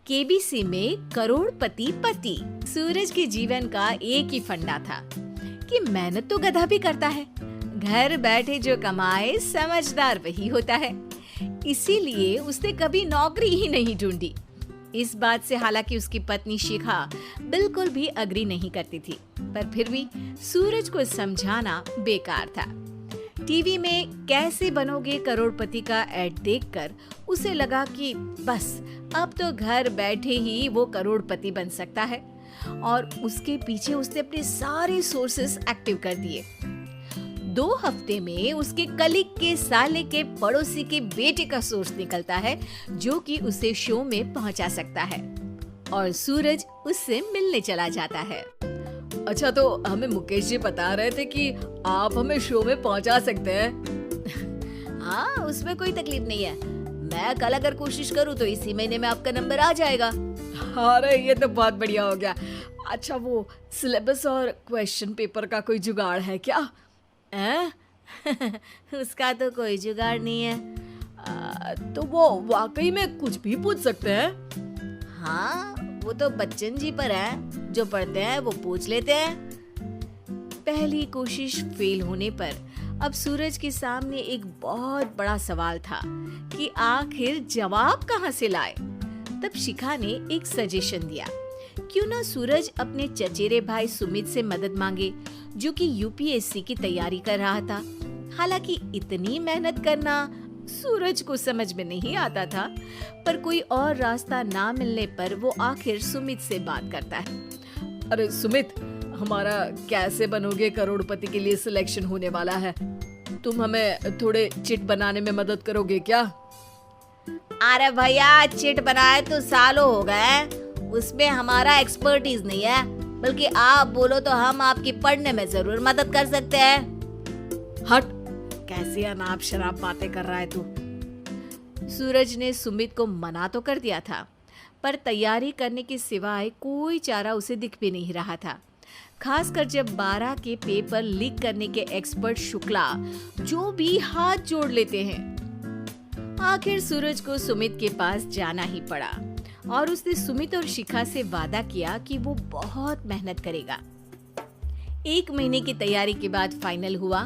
KBC में करोड़पति पति। सूरज के जीवन का एक ही फंडा था कि मेहनत तो गधा भी करता है, घर बैठे जो कमाए समझदार वही होता है। इसीलिए उसने कभी नौकरी ही नहीं ढूंढी। इस बात से हालांकि उसकी पत्नी शिखा बिल्कुल भी अग्री नहीं करती थी, पर फिर भी सूरज को समझाना बेकार था। टीवी में कैसे बनोगे करोड़पति का ऐड देखकर उसे लगा कि बस अब तो घर बैठे ही वो करोड़पति बन सकता है, और उसके पीछे उसने अपने सारे सोर्सेस एक्टिव कर दिए। 2 हफ्ते में उसके कलीग के साले के पड़ोसी के बेटे का सोर्स निकलता है जो कि उसे शो में पहुंचा सकता है, और सूरज उससे मिलने चला जाता है। अच्छा, तो हमें मुकेश जी बता रहे थे कि आप हमें शो में पहुंचा सकते हैं। हाँ, उसमें कोई तकलीफ नहीं है। मैं कल अगर कोशिश करूँ तो इसी महीने में आपका नंबर आ जाएगा। अरे ये तो बहुत बढ़िया हो गया। अच्छा, वो सिलेबस और क्वेश्चन पेपर का कोई जुगाड़ है क्या? उसका तो कोई जुगाड़ नहीं है। तो वो वाकई में कुछ भी पूछ सकते हैं? हाँ, वो तो बच्चन जी पर है, जो पढ़ते हैं वो पूछ लेते हैं। पहली कोशिश फेल होने पर अब सूरज के सामने एक बहुत बड़ा सवाल था कि आखिर जवाब कहाँ से लाए। तब शिखा ने एक सजेशन दिया, क्यों ना सूरज अपने चचेरे भाई सुमित से मदद मांगे, जो कि यूपीएससी की तैयारी कर रहा था। हालांकि इतनी मेहनत करना सूरज को समझ में नहीं आता था, पर कोई और रास्ता ना मिलने पर वो आखिर सुमित से बात करता है। अरे सुमित, हमारा कैसे बनोगे करोड़पति के लिए सिलेक्शन होने वाला है। तुम हमें थोड़े चिट बनाने में मदद करोगे क्या? अरे भैया, चिट बनाए तो सालों हो गए, उसमें हमारा एक्सपर्टीज नहीं है, बल्कि आप बोलो तो हम आपकी पढ़ने में जरूर मदद कर सकते हैं। हट, कैसी अनाप शराब बातें कर रहा है तू। सूरज ने सुमित को मना तो कर दिया था, पर तैयारी करने के सिवाय कोई चारा उसे दिख भी नहीं रहा था। खासकर जब 12 के पेपर लीक करने के एक्सपर्ट शुक्ला जो भी हाथ जोड़ लेते हैं। आखिर सूरज को सुमित के पास जाना ही पड़ा, और उसने सुमित और शिखा से वादा किया कि वो बहुत मेहनत करेगा। 1 महीने की तैयारी के बाद फाइनल हुआ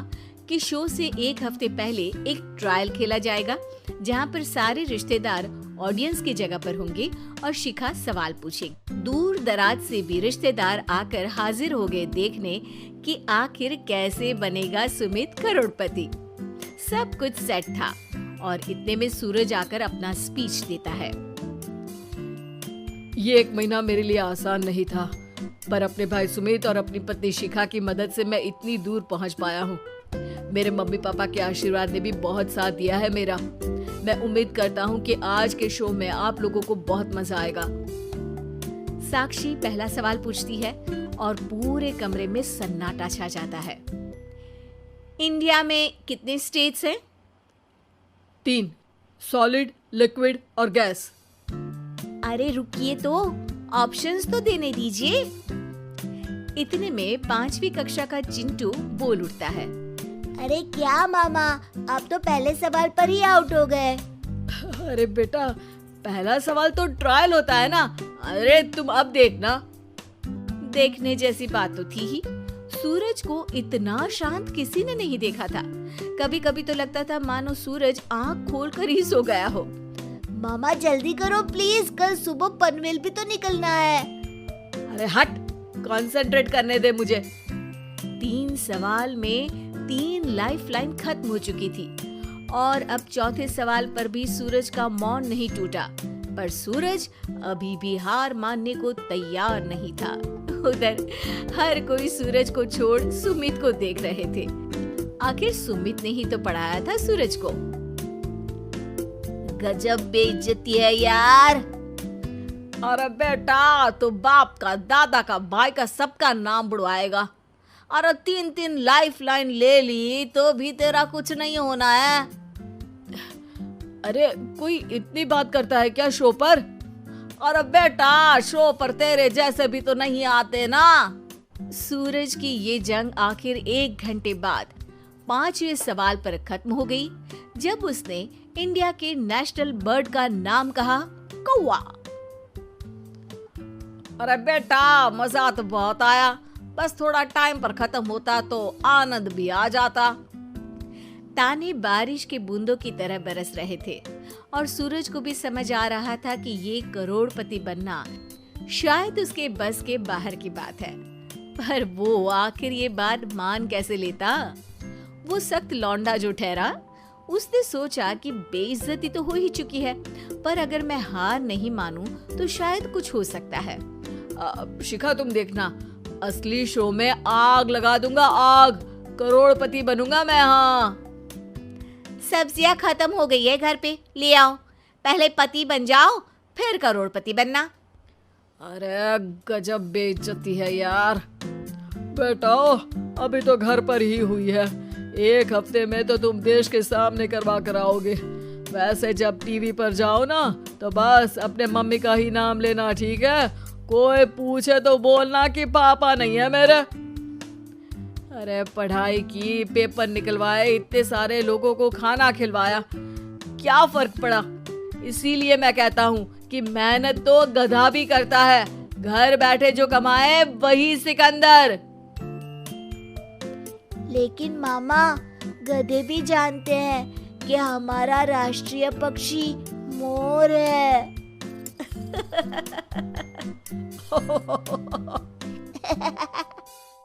कि शो से 1 हफ्ते पहले एक ट्रायल खेला जाएगा, जहां पर सारे रिश्तेदार ऑडियंस की जगह पर होंगे और शिखा सवाल पूछेगी। दूर दराज से भी रिश्तेदार आकर हाजिर हो गए देखने कि आखिर कैसे बनेगा सुमित करोड़पति। सब कुछ सेट था, और इतने में सूरज आकर अपना स्पीच देता है। ये 1 महीना मेरे लिए आसान नहीं था, पर अपने भाई सुमित और अपनी पत्नी शिखा की मदद से मैं इतनी दूर पहुंच पाया हूँ। मेरे मम्मी पापा के आशीर्वाद ने भी बहुत साथ दिया है मेरा। मैं उम्मीद करता हूँ कि आज के शो में आप लोगों को बहुत मजा आएगा। साक्षी पहला सवाल पूछती है और पूरे कमरे में सन्नाटा छा जाता है। इंडिया में कितने स्टेट्स हैं? 3, सॉलिड, लिक्विड और गैस। अरे रुकिए, तो ऑप्शंस तो देने दीजिए। इतने में 5वीं कक्षा का चिंटू बोल उठता है। अरे क्या मामा, आप तो पहले सवाल पर ही आउट हो गए। अरे बेटा, पहला सवाल तो ट्रायल होता है ना। अरे तुम अब देखना। देखने जैसी बात तो थी ही। सूरज को इतना शांत किसी ने नहीं देखा था। कभी कभी तो लगता था मानो सूरज आंख खोलकर ही सो गया हो। मामा जल्दी करो प्लीज, कल सुबह पनवेल भी तो निकलना है। अरे हट, कंसंट्रेट करने दे मुझे। 3 सवाल में 3 लाइफलाइन खत्म हो चुकी थी, और अब चौथे सवाल पर भी सूरज का मौन नहीं टूटा। पर सूरज अभी भी हार मानने को तैयार नहीं था। उधर हर कोई सूरज को छोड़ सुमित को देख रहे थे। आखिर सुमित ने ही तो पढ़ाया था सूरज को। गजब बेइज्जती है यार। अरे बेटा, तो बाप का, दादा का, भाई का, सबका नाम बुड़वाएगा। अरे 3 लाइफलाइन ले ली तो भी तेरा कुछ नहीं होना है। अरे कोई इतनी बात करता है क्या शो पर? अरे बेटा, शो पर तेरे जैसे भी तो नहीं आते ना। सूरज की ये जंग आखिर 1 घंटे बाद 5वें सवाल पर खत्म हो गई, जब उसने इंडिया के नेशनल बर्ड का नाम कहा, कौवा। अरे बेटा, मजा तो बहुत आया, बस थोड़ा टाइम पर खत्म होता तो आनंद भी आ जाता। ताने बारिश के बूंदों की तरह बरस रहे थे और सूरज को भी समझ आ रहा था कि ये करोड़पति बनना शायद उसके बस के बाहर की बात है। पर वो आखिर ये बात मान कैसे लेता? वो सख्त लौंडा जो ठहरा, उसने सोचा कि बेइज्जती तो हो ही चुकी है, पर अगर मैं हार नहीं मानूं तो शायद कुछ हो सकता है। शिखा, तुम देखना, असली शो में आग लगा दूंगा, आग, करोड़पति बनूंगा मैं। हाँ, सब्जियां खत्म हो गई है घर पे, ले आओ। पहले पति बन जाओ, फिर करोड़पति बनना। अरे गजब बेइज्जती है यार। बेटा, अभी तो घर पर ही हुई है, 1 हफ्ते में तो तुम देश के सामने करवा कर आओगे। वैसे जब टीवी पर जाओ ना तो बस अपने मम्मी का ही नाम लेना, ठीक है? कोई पूछे तो बोलना कि पापा नहीं है मेरे। अरे पढ़ाई की, पेपर निकलवाए, इतने सारे लोगों को खाना खिलवाया, क्या फर्क पड़ा? इसीलिए मैं कहता हूँ कि मेहनत तो गधा भी करता है, घर बैठे जो कमाए वही सिकंदर। लेकिन मामा, गधे भी जानते हैं कि हमारा राष्ट्रीय पक्षी मोर है।